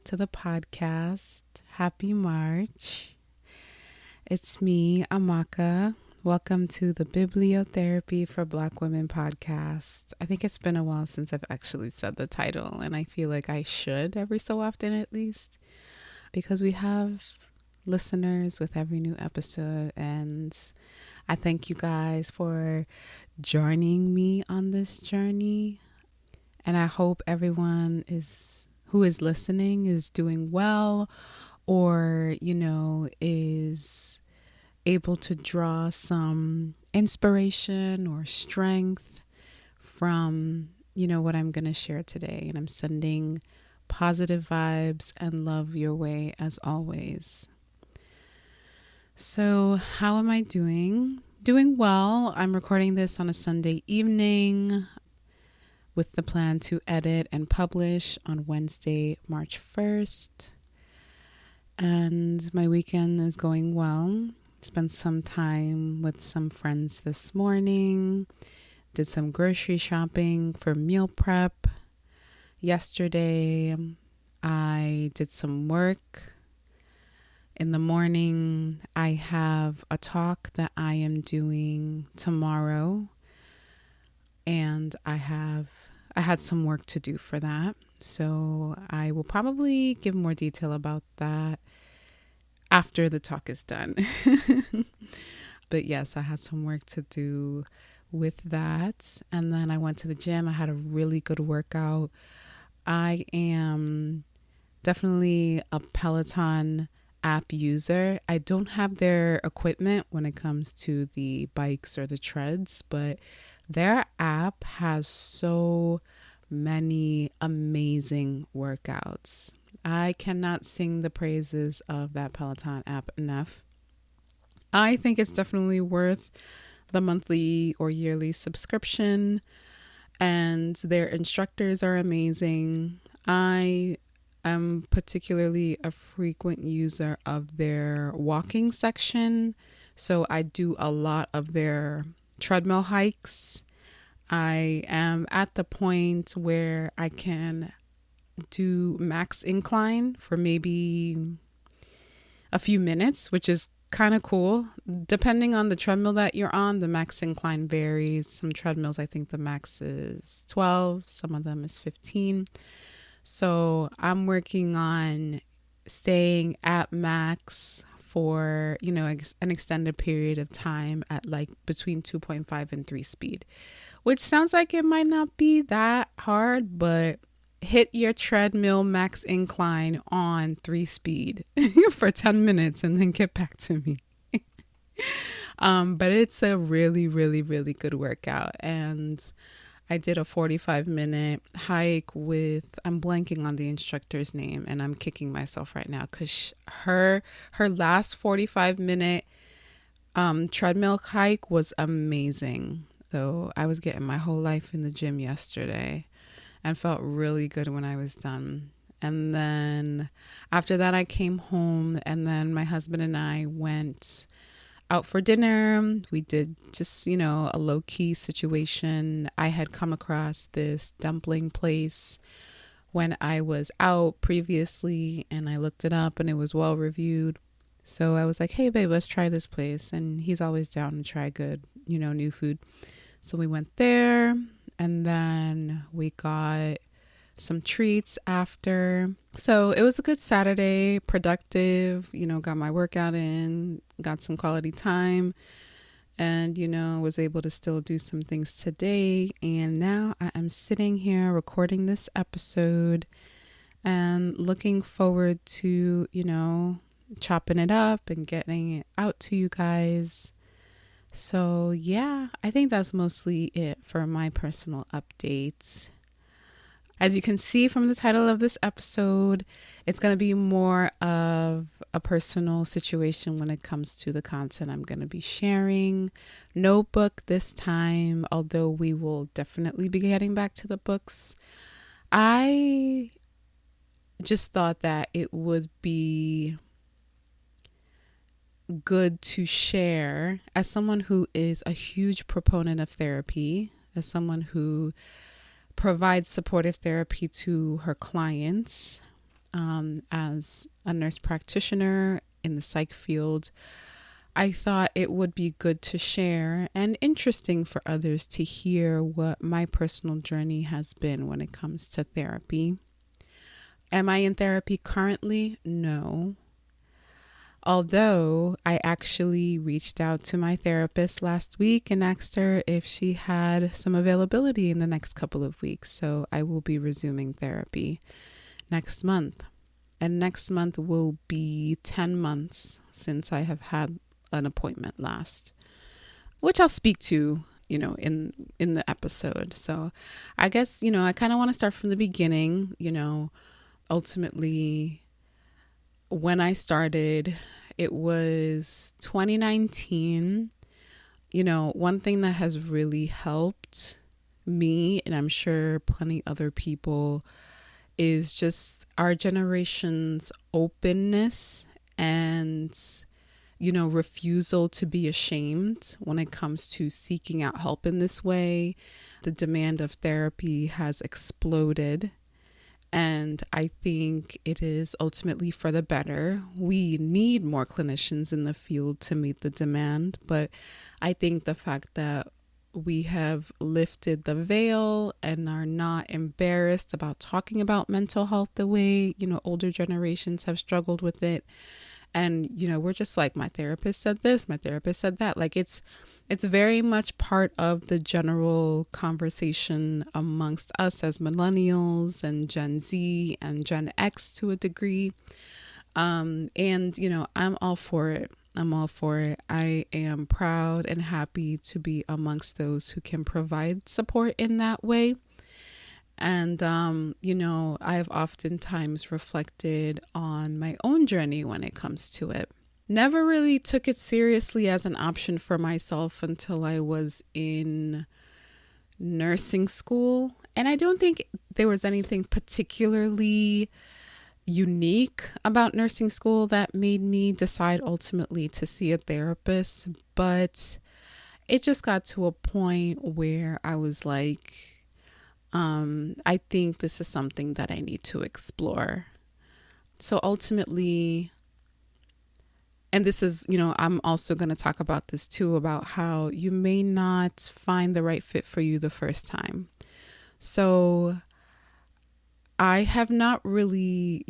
to the podcast. Happy March. It's me, Amaka. Welcome to the Bibliotherapy for Black Women podcast. I think it's been a while since I've actually said the title, and I feel like I should every so often at least, because we have listeners with every new episode, and I thank you guys for joining me on this journey. And I hope everyone who is listening is doing well, or, is able to draw some inspiration or strength from, what I'm going to share today. And I'm sending positive vibes and love your way as always. So how am I doing? Doing well. I'm recording this on a Sunday evening with the plan to edit and publish on Wednesday, March 1st. And my weekend is going well. Spent some time with some friends this morning. Did some grocery shopping for meal prep. Yesterday, I did some work. In the morning, I have a talk that I am doing tomorrow. And I had some work to do for that. So I will probably give more detail about that after the talk is done. But yes, I had some work to do with that. And then I went to the gym. I had a really good workout. I am definitely a Peloton app user. I don't have their equipment when it comes to the bikes or the treads, but their app has so many amazing workouts. I cannot sing the praises of that Peloton app enough. I think it's definitely worth the monthly or yearly subscription, and their instructors are amazing. I am particularly a frequent user of their walking section, so I do a lot of their treadmill hikes. I am at the point where I can do max incline for maybe a few minutes, which is kind of cool. Depending on the treadmill that you're on, the max incline varies. Some treadmills, I think the max is 12, some of them is 15. So I'm working on staying at max for, an extended period of time at like between 2.5 and 3 speed, which sounds like it might not be that hard, but hit your treadmill max incline on 3 speed for 10 minutes and then get back to me. But it's a really, really, really good workout. And I did a 45-minute hike with, I'm blanking on the instructor's name and I'm kicking myself right now because her last 45-minute treadmill hike was amazing. So I was getting my whole life in the gym yesterday and felt really good when I was done. And then after that, I came home, and then my husband and I went out for dinner. We did just, a low-key situation. I had come across this dumpling place when I was out previously, and I looked it up and it was well reviewed. So I was like, hey babe, let's try this place. And he's always down to try good, new food. So we went there, and then we got some treats after. So it was a good Saturday, productive, got my workout in, got some quality time, and, was able to still do some things today. And now I am sitting here recording this episode and looking forward to, chopping it up and getting it out to you guys. So yeah, I think that's mostly it for my personal updates. As you can see from the title of this episode, it's going to be more of a personal situation when it comes to the content I'm going to be sharing. No book this time, although we will definitely be getting back to the books. I just thought that it would be good to share, as someone who is a huge proponent of therapy, as someone who provides supportive therapy to her clients. as a nurse practitioner in the psych field, I thought it would be good to share and interesting for others to hear what my personal journey has been when it comes to therapy. Am I in therapy currently? No. Although I actually reached out to my therapist last week and asked her if she had some availability in the next couple of weeks. So I will be resuming therapy next month. And next month will be 10 months since I have had an appointment last, which I'll speak to, in the episode. So I guess, I kind of want to start from the beginning. Ultimately, when I started, it was 2019. One thing that has really helped me, and I'm sure plenty other people, is just our generation's openness and, refusal to be ashamed when it comes to seeking out help in this way. The demand of therapy has exploded. And I think it is ultimately for the better. We need more clinicians in the field to meet the demand. But I think the fact that we have lifted the veil and are not embarrassed about talking about mental health the way, older generations have struggled with it. And, we're just like, my therapist said this, my therapist said that. Like it's very much part of the general conversation amongst us as millennials and Gen Z and Gen X to a degree. And, I'm all for it. I'm all for it. I am proud and happy to be amongst those who can provide support in that way. And, I've oftentimes reflected on my own journey when it comes to it. Never really took it seriously as an option for myself until I was in nursing school. And I don't think there was anything particularly unique about nursing school that made me decide ultimately to see a therapist. But it just got to a point where I was like, I think this is something that I need to explore. So ultimately, and this is, I'm also going to talk about this too, about how you may not find the right fit for you the first time. So I have not really,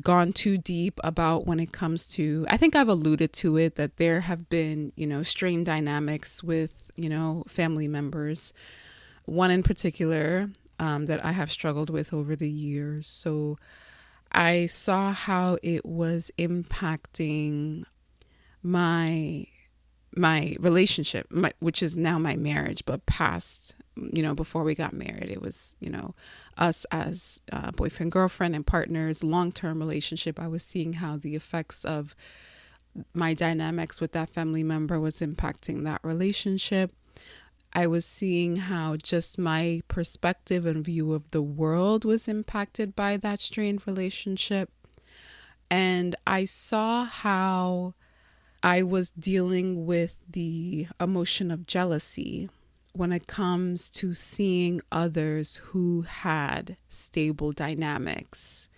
gone too deep about when it comes to, I think I've alluded to it, that there have been, strained dynamics with, family members. One in particular that I have struggled with over the years. So I saw how it was impacting my relationship, which is now my marriage, but past, before we got married, it was, us as boyfriend, girlfriend and partners, long-term relationship. I was seeing how the effects of my dynamics with that family member was impacting that relationship. I was seeing how just my perspective and view of the world was impacted by that strained relationship. And I saw how I was dealing with the emotion of jealousy when it comes to seeing others who had stable dynamics,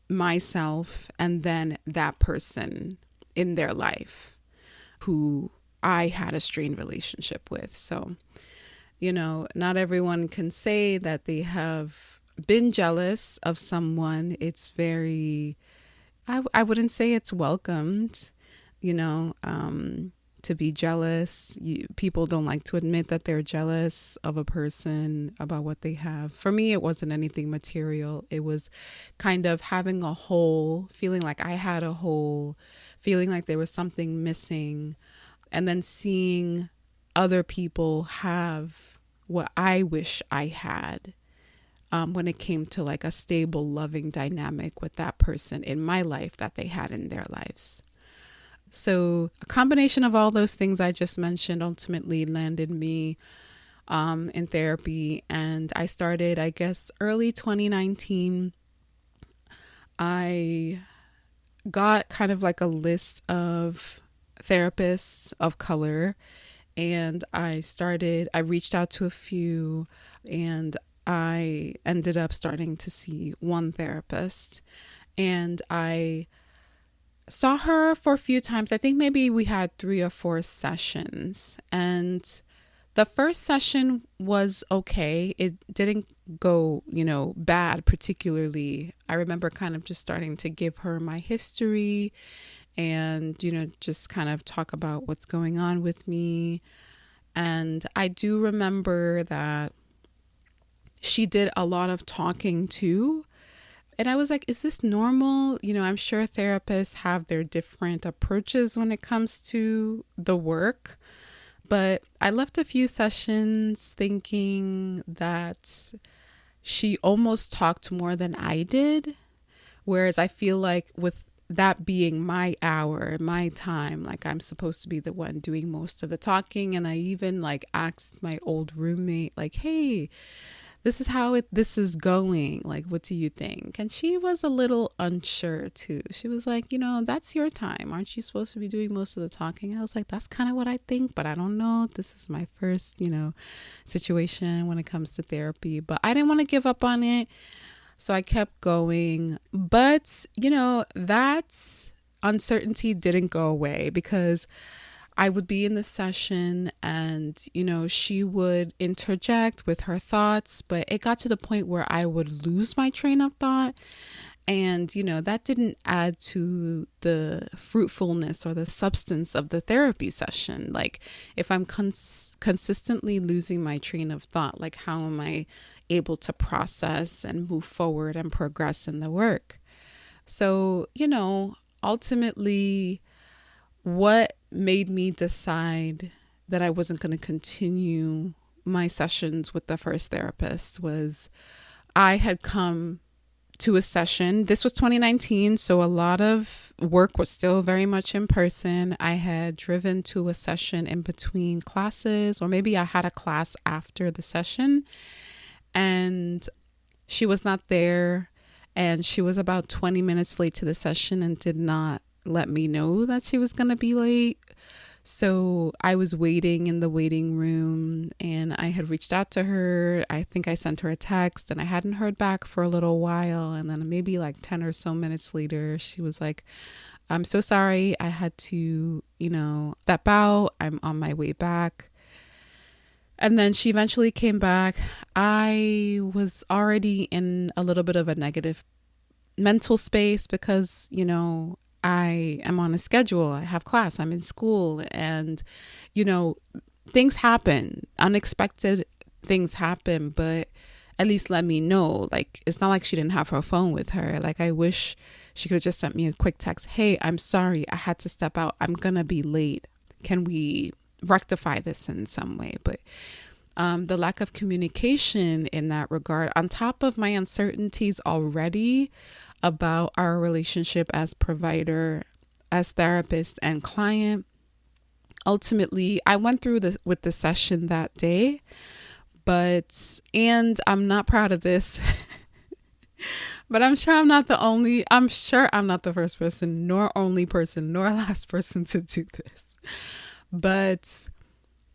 myself and then that person in their life who I had a strained relationship with. So, not everyone can say that they have been jealous of someone. It's very, I wouldn't say it's welcomed, to be jealous. People don't like to admit that they're jealous of a person about what they have. For me, it wasn't anything material. It was kind of having a hole, feeling like I had a hole, feeling like there was something missing. And then seeing other people have what I wish I had when it came to like a stable, loving dynamic with that person in my life that they had in their lives. So a combination of all those things I just mentioned ultimately landed me in therapy. And I started, I guess, early 2019. I got kind of like a list of therapists of color, and I reached out to a few, and I ended up starting to see one therapist, and I saw her for a few times. I think maybe we had 3 or 4 sessions, and the first session was okay. It didn't go, bad particularly. I remember kind of just starting to give her my history and, just kind of talk about what's going on with me. And I do remember that she did a lot of talking too. And I was like, is this normal? I'm sure therapists have their different approaches when it comes to the work. But I left a few sessions thinking that she almost talked more than I did. Whereas I feel like with that being my hour, my time, like I'm supposed to be the one doing most of the talking. And I even like asked my old roommate, like, hey, this is how this is going. Like, what do you think? And she was a little unsure too. She was like, that's your time. Aren't you supposed to be doing most of the talking? I was like, that's kind of what I think, but I don't know. This is my first, situation when it comes to therapy, but I didn't want to give up on it. So I kept going. But, that uncertainty didn't go away because I would be in the session and, she would interject with her thoughts, but it got to the point where I would lose my train of thought. And, that didn't add to the fruitfulness or the substance of the therapy session. Like if I'm consistently losing my train of thought, like how am I able to process and move forward and progress in the work? So, ultimately, what made me decide that I wasn't going to continue my sessions with the first therapist was I had come to a session. This was 2019, so a lot of work was still very much in person. I had driven to a session in between classes, or maybe I had a class after the session, and she was not there, and she was about 20 minutes late to the session and did not let me know that she was going to be late. So I was waiting in the waiting room and I had reached out to her. I think I sent her a text and I hadn't heard back for a little while. And then maybe like 10 or so minutes later, she was like, I'm so sorry. I had to, step out. I'm on my way back. And then she eventually came back. I was already in a little bit of a negative mental space because, I am on a schedule. I have class. I'm in school. And, things happen. Unexpected things happen. But at least let me know. Like, it's not like she didn't have her phone with her. Like, I wish she could have just sent me a quick text. Hey, I'm sorry. I had to step out. I'm going to be late. Can we rectify this in some way? But the lack of communication in that regard, on top of my uncertainties already about our relationship as provider, as therapist and client, ultimately I went through with the session that day, and I'm not proud of this, but I'm sure I'm not the first person, nor only person, nor last person to do this. But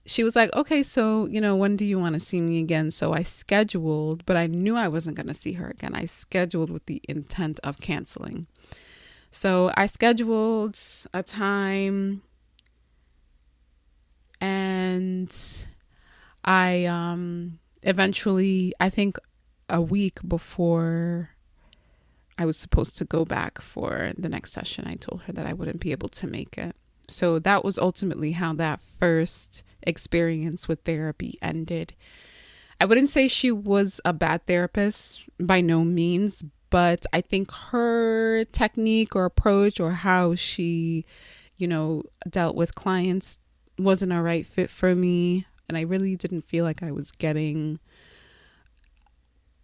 she was like, okay, so, when do you want to see me again? So I scheduled, but I knew I wasn't going to see her again. I scheduled with the intent of canceling. So I scheduled a time and I eventually, I think a week before I was supposed to go back for the next session, I told her that I wouldn't be able to make it. So that was ultimately how that first experience with therapy ended. I wouldn't say she was a bad therapist, by no means, but I think her technique or approach or how she, dealt with clients wasn't a right fit for me. And I really didn't feel like I was getting,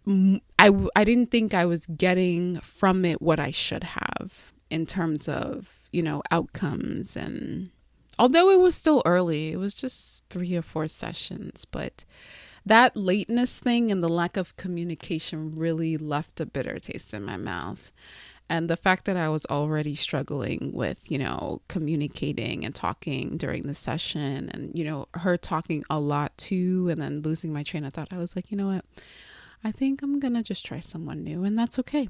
I didn't think I was getting from it what I should have in terms of, outcomes. And although it was still early, it was just 3 or 4 sessions, but that lateness thing and the lack of communication really left a bitter taste in my mouth. And the fact that I was already struggling with, communicating and talking during the session and, her talking a lot too, and then losing my train of thought, I was like, you know what? I think I'm going to just try someone new, and that's okay.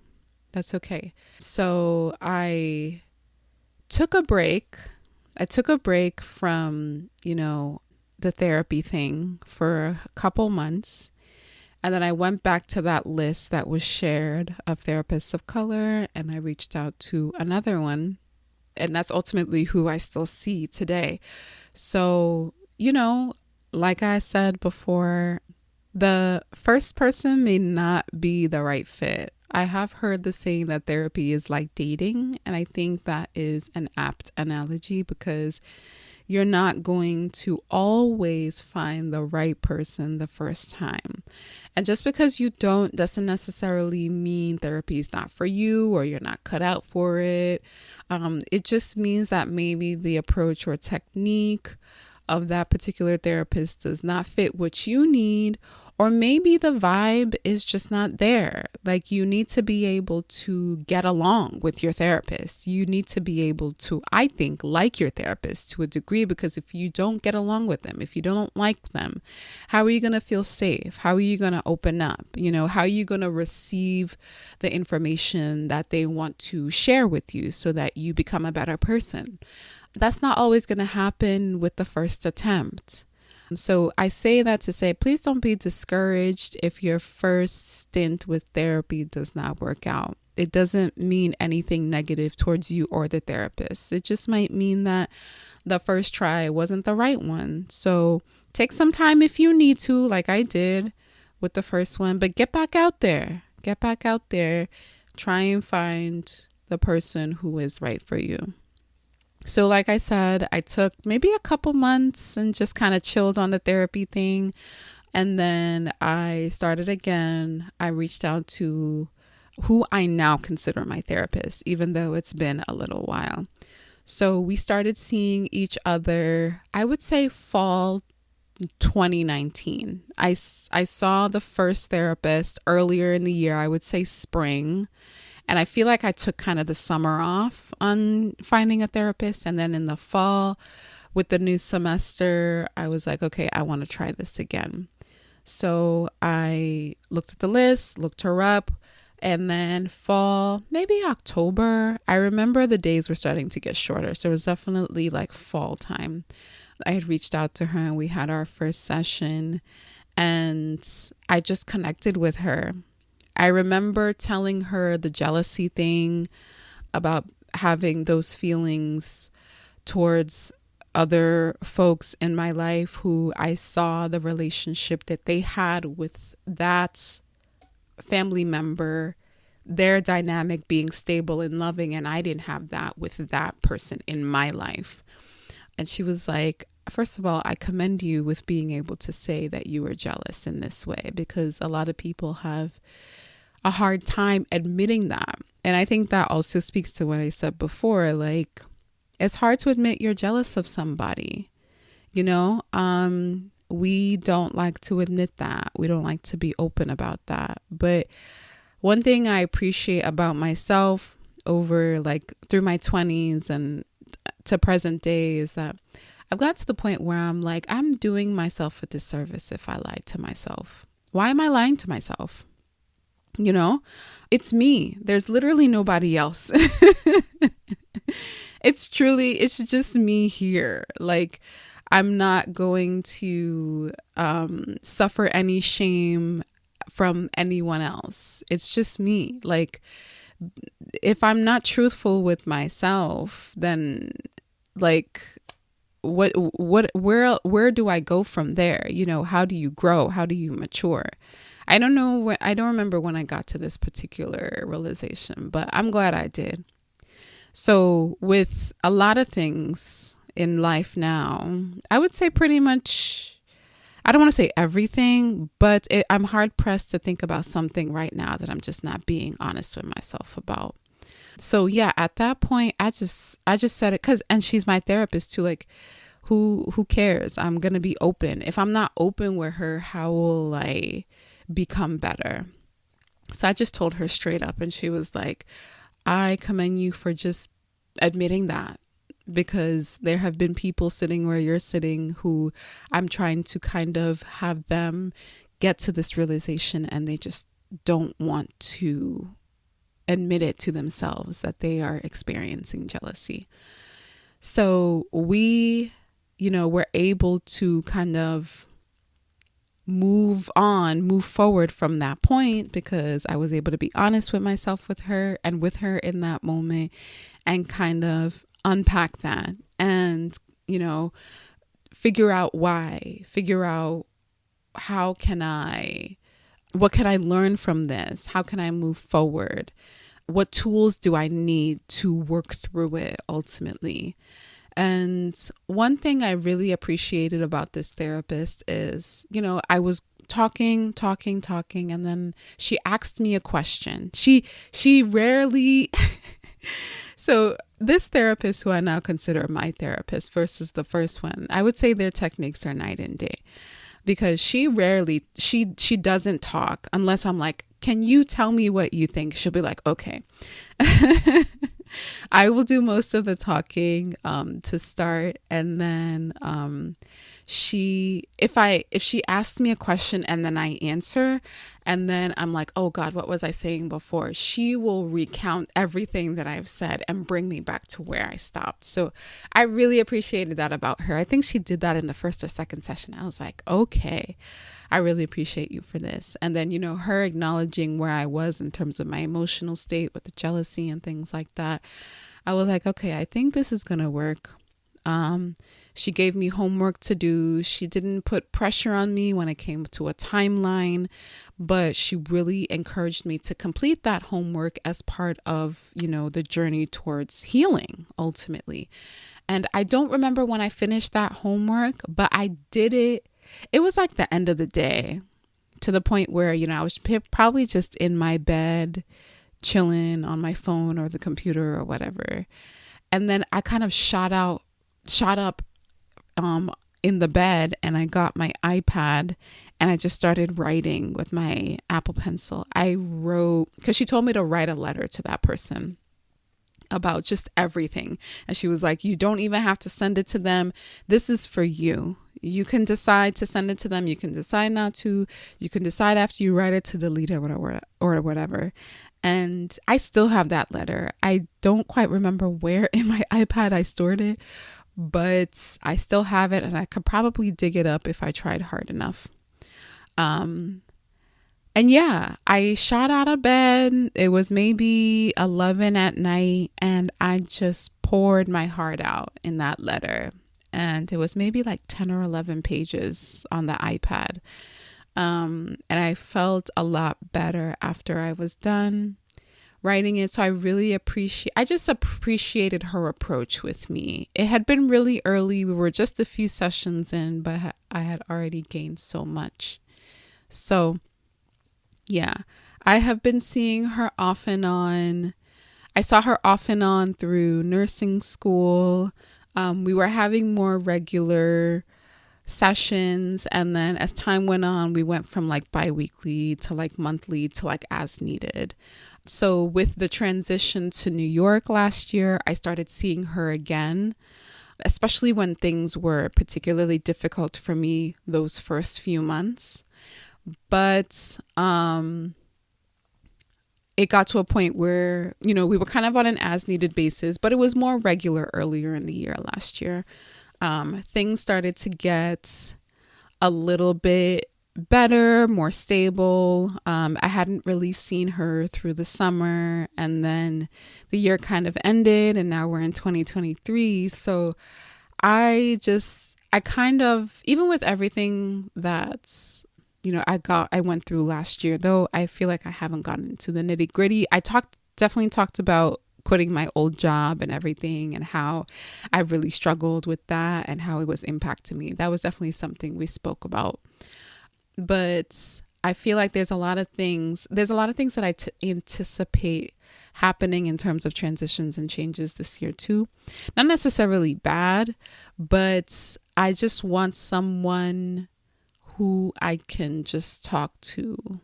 That's okay. So I took a break. I took a break from, the therapy thing for a couple months. And then I went back to that list that was shared of therapists of color, and I reached out to another one. And that's ultimately who I still see today. So, like I said before, the first person may not be the right fit. I have heard the saying that therapy is like dating, and I think that is an apt analogy because you're not going to always find the right person the first time. And just because you don't doesn't necessarily mean therapy is not for you or you're not cut out for it. It just means that maybe the approach or technique of that particular therapist does not fit what you need, or maybe the vibe is just not there. Like, you need to be able to get along with your therapist. You need to be able to, I think, like your therapist to a degree, because if you don't get along with them, if you don't like them, how are you going to feel safe? How are you going to open up? How are you going to receive the information that they want to share with you so that you become a better person? That's not always going to happen with the first attempt. So I say that to say, please don't be discouraged if your first stint with therapy does not work out. It doesn't mean anything negative towards you or the therapist. It just might mean that the first try wasn't the right one. So take some time if you need to, like I did with the first one, but get back out there. Get back out there. Try and find the person who is right for you. So like I said, I took maybe a couple months and just kind of chilled on the therapy thing. And then I started again. I reached out to who I now consider my therapist, even though it's been a little while. So we started seeing each other, I would say fall 2019. I saw the first therapist earlier in the year, I would say spring. And I feel like I took kind of the summer off on finding a therapist. And then in the fall with the new semester, I was like, okay, I want to try this again. So I looked at the list, looked her up, and then fall, maybe October. I remember the days were starting to get shorter. So it was definitely like fall time. I had reached out to her and we had our first session and I just connected with her. I remember telling her the jealousy thing about having those feelings towards other folks in my life who I saw the relationship that they had with that family member, their dynamic being stable and loving, and I didn't have that with that person in my life. And she was like, first of all, I commend you with being able to say that you were jealous in this way, because a lot of people have a hard time admitting that. And I think that also speaks to what I said before. Like, it's hard to admit you're jealous of somebody, we don't like to admit that. We don't like to be open about that. But one thing I appreciate about myself over through my 20s and to present day is that I've got to the point where I'm like, I'm doing myself a disservice if I lie to myself. Why am I lying to myself? It's me. There's literally nobody else. It's just me here. Like, I'm not going to suffer any shame from anyone else. It's just me. Like, if I'm not truthful with myself, then where do I go from there? How do you grow? How do you mature? I don't know. I don't remember when I got to this particular realization, but I'm glad I did. So with a lot of things in life now, I would say pretty much, I don't want to say everything, but I'm hard pressed to think about something right now that I'm just not being honest with myself about. So yeah, at that point, I just said it and she's my therapist too. Like, who cares? I'm going to be open. If I'm not open with her, how will I become better? So I just told her straight up, and she was like, I commend you for just admitting that, because there have been people sitting where you're sitting who I'm trying to kind of have them get to this realization and they just don't want to admit it to themselves that they are experiencing jealousy. So we, were able to kind of move forward from that point because I was able to be honest with myself, with her in that moment, and kind of unpack that and, figure out what can I learn from this? How can I move forward? What tools do I need to work through it ultimately? And one thing I really appreciated about this therapist is, I was talking, and then she asked me a question. She rarely, so this therapist, who I now consider my therapist versus the first one, I would say their techniques are night and day, because she doesn't talk unless I'm like, can you tell me what you think? She'll be like, okay. I will do most of the talking to start, and then if she asks me a question and then I answer, and then I'm like, oh God, what was I saying before? She will recount everything that I've said and bring me back to where I stopped. So I really appreciated that about her. I think she did that in the first or second session. I was like, okay, I really appreciate you for this. And then, her acknowledging where I was in terms of my emotional state with the jealousy and things like that. I was like, okay, I think this is going to work. She gave me homework to do. She didn't put pressure on me when it came to a timeline, but she really encouraged me to complete that homework as part of, the journey towards healing ultimately. And I don't remember when I finished that homework, but I did it. It was like the end of the day, to the point where, I was probably just in my bed, chilling on my phone or the computer or whatever. And then I kind of shot up in the bed, and I got my iPad and I just started writing with my Apple Pencil. I wrote, because she told me to write a letter to that person about just everything. And she was like, you don't even have to send it to them. This is for you. You can decide to send it to them. You can decide not to. You can decide after you write it to delete it or whatever. And I still have that letter. I don't quite remember where in my iPad I stored it, but I still have it, and I could probably dig it up if I tried hard enough. And yeah, I shot out of bed. It was maybe 11 at night, and I just poured my heart out in that letter. And it was maybe like 10 or 11 pages on the iPad. And I felt a lot better after I was done writing it. So I just appreciated her approach with me. It had been really early. We were just a few sessions in, but I had already gained so much. So yeah, I have been seeing her off and on. I saw her off and on through nursing school. We were having more regular sessions, and then as time went on, we went from like bi-weekly to like monthly to like as needed. So with the transition to New York last year, I started seeing her again, especially when things were particularly difficult for me those first few months. But it got to a point where, we were kind of on an as needed basis, but it was more regular earlier in the year last year. Things started to get a little bit better, more stable. I hadn't really seen her through the summer, and then the year kind of ended, and now we're in 2023. So I kind of, even with everything that's, I went through last year, though I feel like I haven't gotten into the nitty gritty. I definitely talked about quitting my old job and everything, and how I really struggled with that and how it was impacting me. That was definitely something we spoke about. But I feel like there's a lot of things that I anticipate happening in terms of transitions and changes this year too. Not necessarily bad, but I just want someone who I can just talk to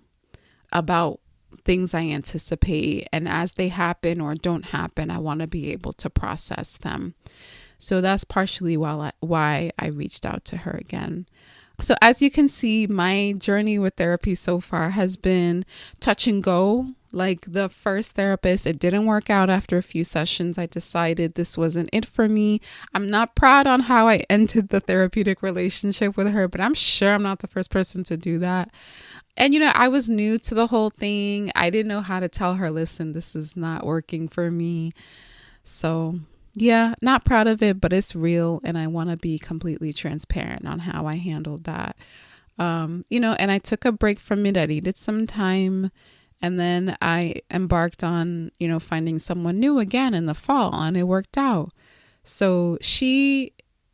about things I anticipate, and as they happen or don't happen, I want to be able to process them. So that's partially why I reached out to her again. So as you can see, my journey with therapy so far has been touch and go. Like the first therapist, it didn't work out after a few sessions. I decided this wasn't it for me. I'm not proud on how I ended the therapeutic relationship with her, but I'm sure I'm not the first person to do that. And, I was new to the whole thing. I didn't know how to tell her, listen, this is not working for me. So, yeah, not proud of it, but it's real. And I want to be completely transparent on how I handled that. And I took a break from it. I needed some time. And then I embarked on, finding someone new again in the fall, and it worked out. So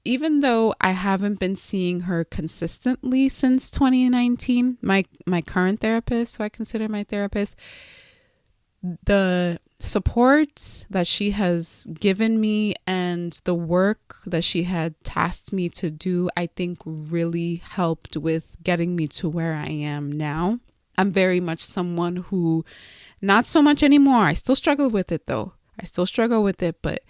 even though I haven't been seeing her consistently since 2019, my current therapist, who I consider my therapist, the support that she has given me and the work that she had tasked me to do, I think really helped with getting me to where I am now. I'm very much someone who, not so much anymore. I still struggle with it though. But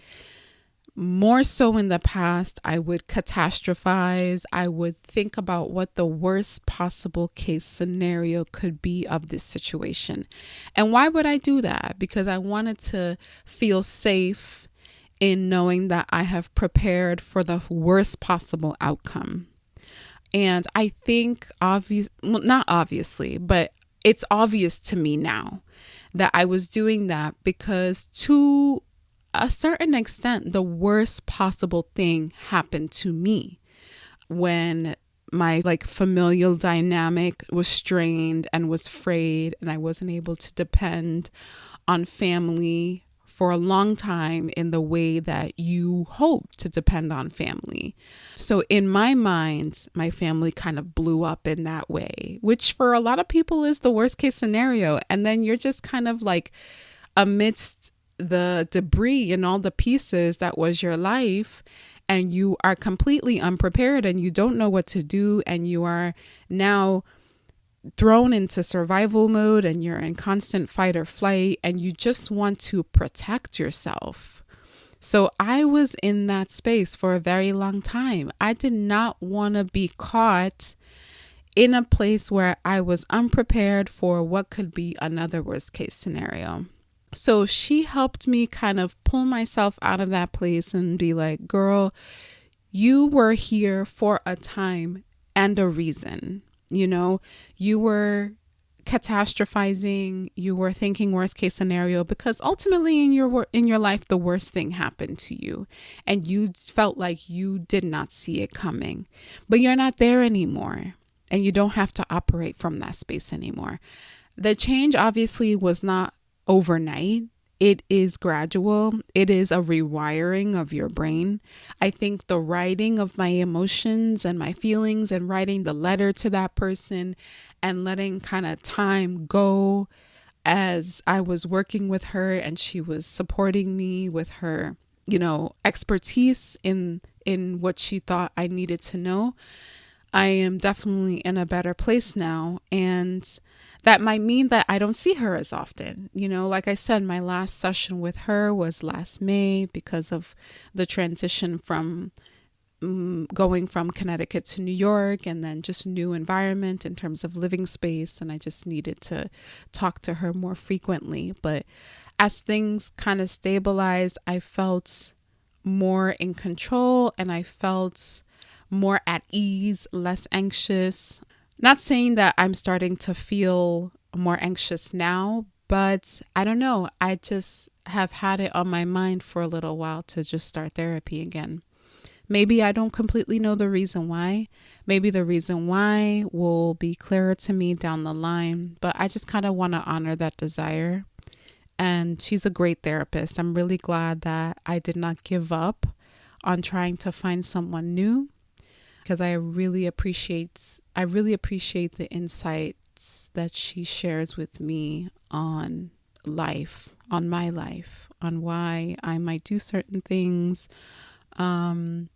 more so in the past, I would catastrophize. I would think about what the worst possible case scenario could be of this situation. And why would I do that? Because I wanted to feel safe in knowing that I have prepared for the worst possible outcome. And I think not obviously, but it's obvious to me now that I was doing that because to a certain extent, the worst possible thing happened to me when my familial dynamic was strained and was frayed, and I wasn't able to depend on family for a long time in the way that you hope to depend on family. So in my mind, my family kind of blew up in that way, which for a lot of people is the worst case scenario. And then you're just kind of amidst the debris and all the pieces that was your life, and you are completely unprepared and you don't know what to do, and you are now thrown into survival mode and you're in constant fight or flight and you just want to protect yourself. So I was in that space for a very long time. I did not want to be caught in a place where I was unprepared for what could be another worst case scenario. So she helped me kind of pull myself out of that place and be like, girl, you were here for a time and a reason. You were catastrophizing, you were thinking worst case scenario because ultimately in your life, the worst thing happened to you and you felt like you did not see it coming, but you're not there anymore and you don't have to operate from that space anymore. The change obviously was not overnight. It is gradual. It is a rewiring of your brain. I think the writing of my emotions and my feelings and writing the letter to that person and letting kind of time go as I was working with her and she was supporting me with her, expertise in what she thought I needed to know. I am definitely in a better place now. And that might mean that I don't see her as often. Like I said, my last session with her was last May because of the transition from going from Connecticut to New York and then just new environment in terms of living space. And I just needed to talk to her more frequently. But as things kind of stabilized, I felt more in control and I felt more at ease, less anxious. Not saying that I'm starting to feel more anxious now, but I don't know. I just have had it on my mind for a little while to just start therapy again. Maybe I don't completely know the reason why. Maybe the reason why will be clearer to me down the line, but I just kind of want to honor that desire. And she's a great therapist. I'm really glad that I did not give up on trying to find someone new, because I really appreciate the insights that she shares with me on life, on my life, on why I might do certain things, on,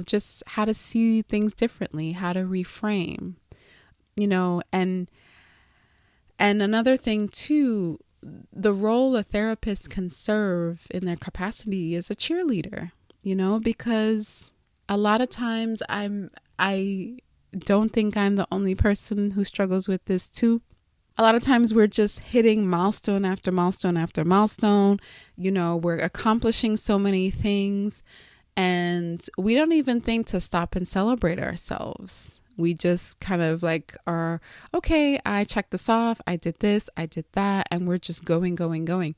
just how to see things differently, how to reframe, and another thing too, the role a therapist can serve in their capacity is a cheerleader, because a lot of times I don't think I'm the only person who struggles with this too. A lot of times we're just hitting milestone after milestone after milestone. We're accomplishing so many things and we don't even think to stop and celebrate ourselves. We just kind of like are, okay, I checked this off. I did this, I did that. And we're just going, going, going.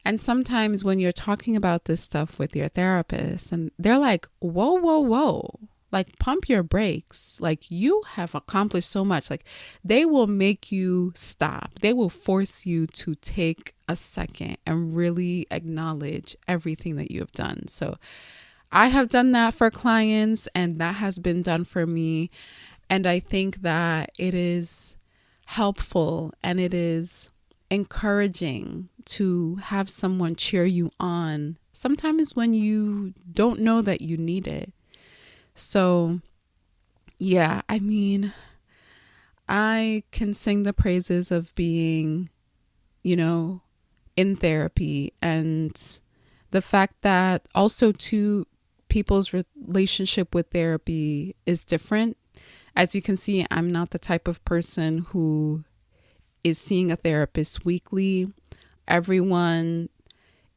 And sometimes when you're talking about this stuff with your therapist and they're like, whoa, whoa, whoa, like pump your brakes. Like you have accomplished so much. Like they will make you stop. They will force you to take a second and really acknowledge everything that you have done. So I have done that for clients and that has been done for me. And I think that it is helpful and it is encouraging to have someone cheer you on sometimes when you don't know that you need it. So, yeah, I mean, I can sing the praises of being, in therapy and the fact that also too, people's relationship with therapy is different. As you can see, I'm not the type of person who is seeing a therapist weekly. Everyone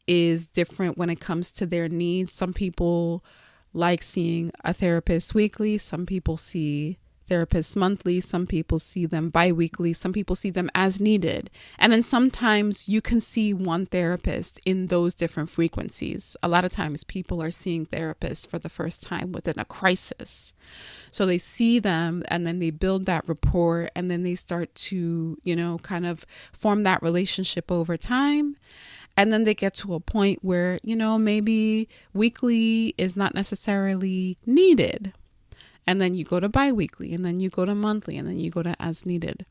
is different when it comes to their needs. Some people like seeing a therapist weekly. Some people see therapists monthly. Some people see them bi-weekly. Some people see them as needed. And then sometimes you can see one therapist in those different frequencies. A lot of times people are seeing therapists for the first time within a crisis. So they see them and then they build that rapport and then they start to, kind of form that relationship over time. And then they get to a point where, maybe weekly is not necessarily needed. And then you go to bi-weekly and then you go to monthly and then you go to as needed.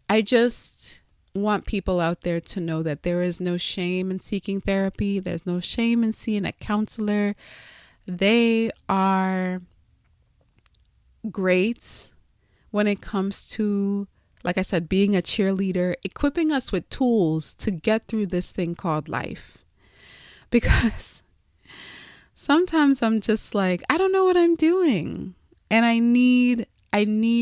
I just want people out there to know that there is no shame in seeking therapy. There's no shame in seeing a counselor. They are great when it comes to, like I said, being a cheerleader, equipping us with tools to get through this thing called life. Because sometimes I'm just like, I don't know what I'm doing. And I need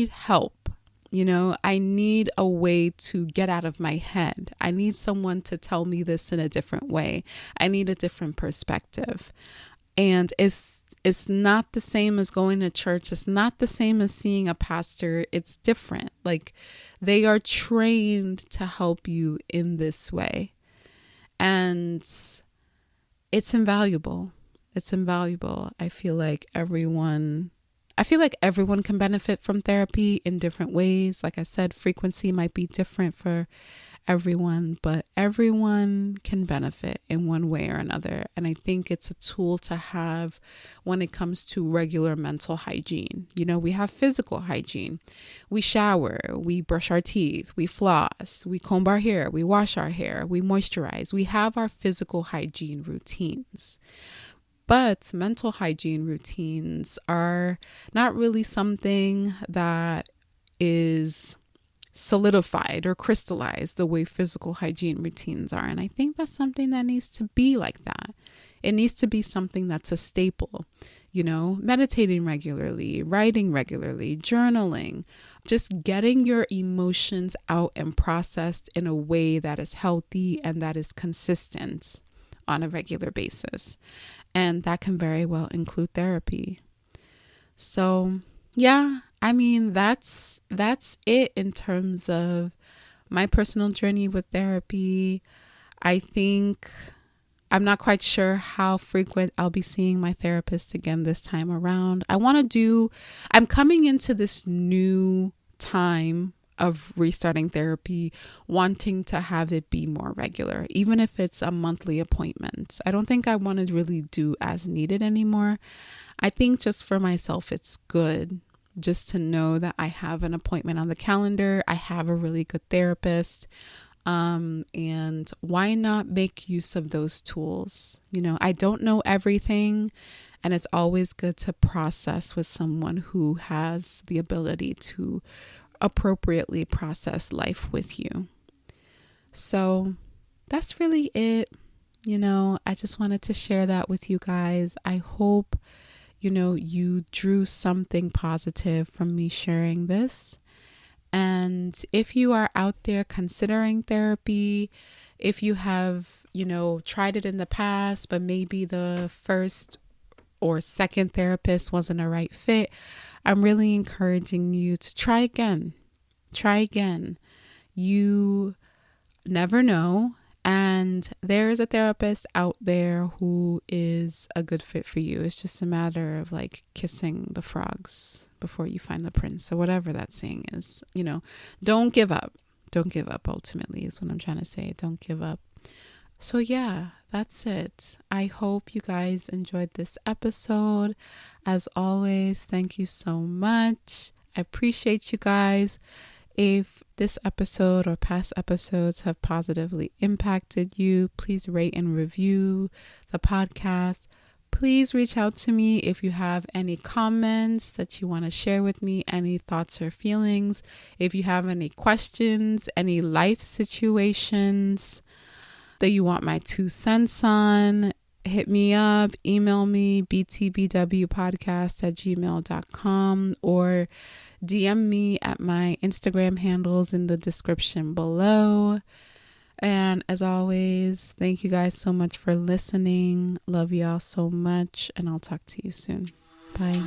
help. I need a way to get out of my head. I need someone to tell me this in a different way. I need a different perspective. And it's not the same as going to church. It's not the same as seeing a pastor. It's different. Like they are trained to help you in this way. And it's invaluable. It's invaluable. I feel like everyone can benefit from therapy in different ways. Like I said, frequency might be different for everyone, but everyone can benefit in one way or another. And I think it's a tool to have when it comes to regular mental hygiene. We have physical hygiene. We shower, we brush our teeth, we floss, we comb our hair, we wash our hair, we moisturize. We have our physical hygiene routines. But mental hygiene routines are not really something that is solidified or crystallized the way physical hygiene routines are. And I think that's something that needs to be like that. It needs to be something that's a staple, meditating regularly, writing regularly, journaling, just getting your emotions out and processed in a way that is healthy and that is consistent on a regular basis. And that can very well include therapy. So, yeah, I mean, that's it in terms of my personal journey with therapy. I think I'm not quite sure how frequent I'll be seeing my therapist again this time around. I'm coming into this new time of restarting therapy, wanting to have it be more regular, even if it's a monthly appointment. I don't think I want to really do as needed anymore. I think just for myself, it's good just to know that I have an appointment on the calendar. I have a really good therapist. And why not make use of those tools? I don't know everything, and it's always good to process with someone who has the ability to appropriately process life with you. So that's really it. I just wanted to share that with you guys. I hope you drew something positive from me sharing this. And if you are out there considering therapy, if you have, tried it in the past, but maybe the first or second therapist wasn't a right fit, I'm really encouraging you to try again. Try again. You never know. And there is a therapist out there who is a good fit for you. It's just a matter of like kissing the frogs before you find the prince, or whatever that saying is. Don't give up. Don't give up, ultimately, is what I'm trying to say. Don't give up. So yeah, that's it. I hope you guys enjoyed this episode. As always, thank you so much. I appreciate you guys. If this episode or past episodes have positively impacted you, please rate and review the podcast. Please reach out to me if you have any comments that you want to share with me, any thoughts or feelings. If you have any questions, any life situations that you want my 2 cents on, hit me up, email me, btbwpodcast@gmail.com, or DM me at my Instagram handles in the description below. And as always, thank you guys so much for listening. Love y'all so much, and I'll talk to you soon. Bye.